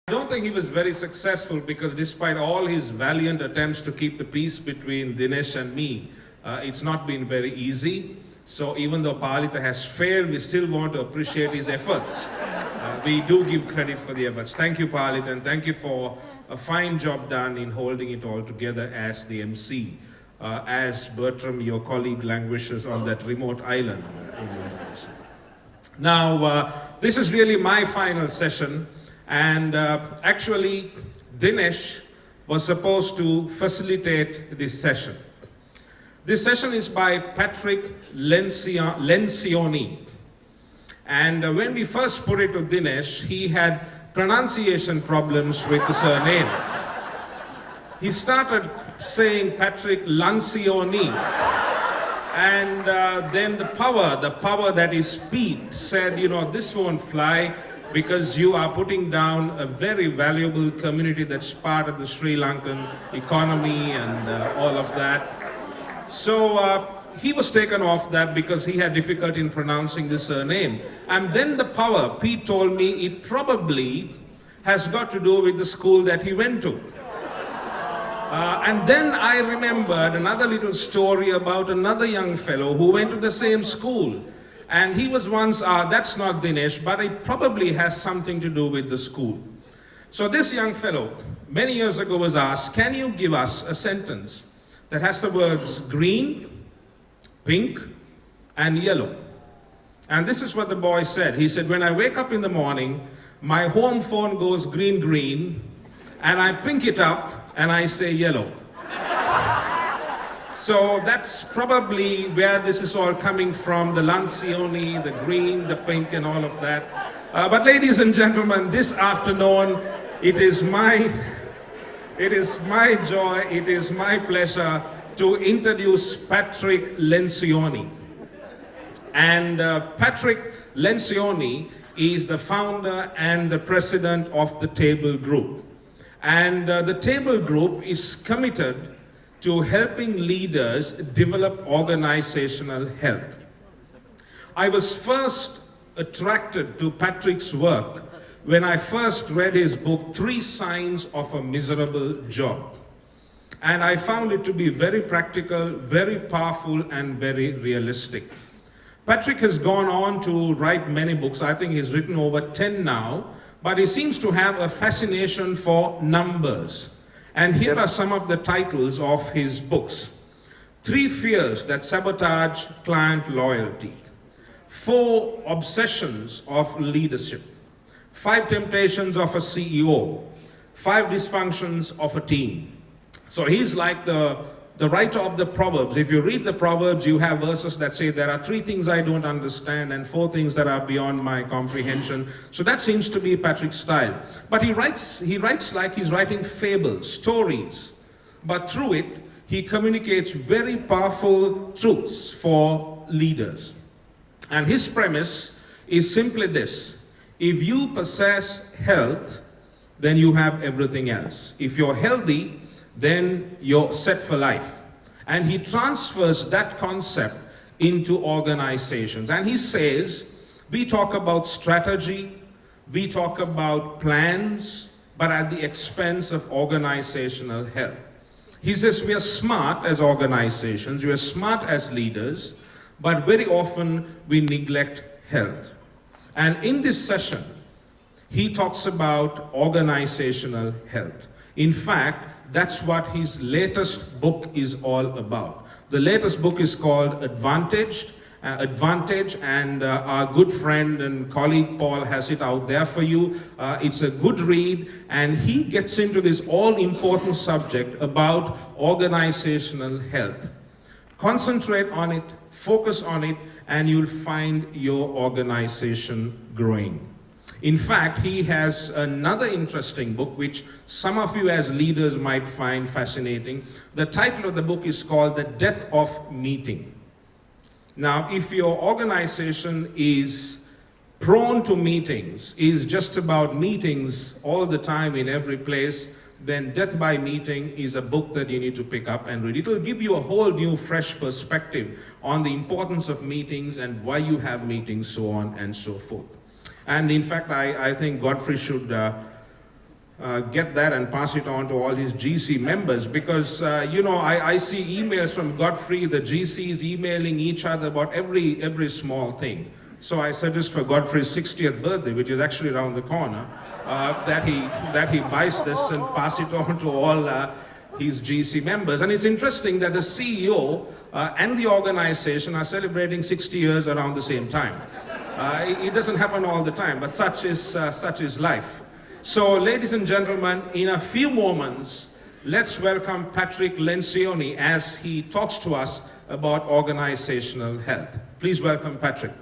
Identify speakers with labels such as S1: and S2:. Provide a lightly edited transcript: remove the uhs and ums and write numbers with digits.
S1: I don't think he was very successful because despite all his valiant attempts to keep the peace between Dinesh and me, it's not been very easy. So even though Palita has failed, we still want to appreciate his efforts. We do give credit for the efforts. Thank you, Palita, and thank you for a fine job done in holding it all together as the MC. As Bertram, your colleague, languishes on that remote island in Indonesia. Now, this is really my final session. And actually, Dinesh was supposed to facilitate this session. This session is by Patrick Lencioni. And when we first put it to Dinesh, he had pronunciation problems with the surname. He started saying Patrick Lancioni. And then the power that is Pete said, you know, this won't fly, because you are putting down a very valuable community that's part of the Sri Lankan economy and all of that. So he was taken off that because he had difficulty in pronouncing the surname. And then the power, Pete told me, it probably has got to do with the school that he went to. And then I remembered another little story about another young fellow who went to the same school. And he was once, that's not Dinesh, but it probably has something to do with the school. So this young fellow, many years ago, was asked, can you give us a sentence that has the words green, pink, and yellow? And this is what the boy said. He said, when I wake up in the morning, my home phone goes green, green, and I pink it up, and I say yellow. So that's probably where this is all coming from, the Lancioni, the green, the pink, and all of that. But ladies and gentlemen, this afternoon, it is my joy, it is my pleasure to introduce Patrick Lencioni. And Patrick Lencioni is the founder and the president of the Table Group. And the Table Group is committed to helping leaders develop organizational health. I was first attracted to Patrick's work when I first read his book, 3 Signs of a Miserable Job. And I found it to be very practical, very powerful, and very realistic. Patrick has gone on to write many books. I think he's written over 10 now, but he seems to have a fascination for numbers. And here are some of the titles of his books. 3 Fears That Sabotage Client Loyalty. 4 Obsessions of Leadership. 5 Temptations of a CEO. 5 Dysfunctions of a Team. So he's like the writer of the Proverbs. If you read the Proverbs, you have verses that say there are 3 things I don't understand and 4 things that are beyond my comprehension. So that seems to be Patrick's style. But he writes like he's writing fables, stories. But through it, he communicates very powerful truths for leaders. And his premise is simply this: if you possess health, then you have everything else. If you're healthy, then you're set for life. And he transfers that concept into organizations. And he says, we talk about strategy, we talk about plans, but at the expense of organizational health. He says we are smart as organizations, we are smart as leaders, but very often we neglect health. And in this session, he talks about organizational health. In fact, that's what his latest book is all about. The latest book is called Advantage, and our good friend and colleague Paul has it out there for you. It's a good read, and he gets into this all-important subject about organizational health. Concentrate on it, focus on it, and you'll find your organization growing. In fact, he has another interesting book which some of you as leaders might find fascinating. The title of the book is called The Death of Meeting. Now, if your organization is prone to meetings, is just about meetings all the time in every place, then Death by Meeting is a book that you need to pick up and read. It will give you a whole new, fresh perspective on the importance of meetings and why you have meetings, so on and so forth. And in fact, I think Godfrey should get that and pass it on to all his GC members, because I see emails from Godfrey, the GCs emailing each other about every small thing. So I suggest for Godfrey's 60th birthday, which is actually around the corner, that he buys this and pass it on to all his GC members. And it's interesting that the CEO and the organization are celebrating 60 years around the same time. It doesn't happen all the time, but such is life. So, ladies and gentlemen, in a few moments, let's welcome Patrick Lencioni as he talks to us about organizational health. Please welcome Patrick.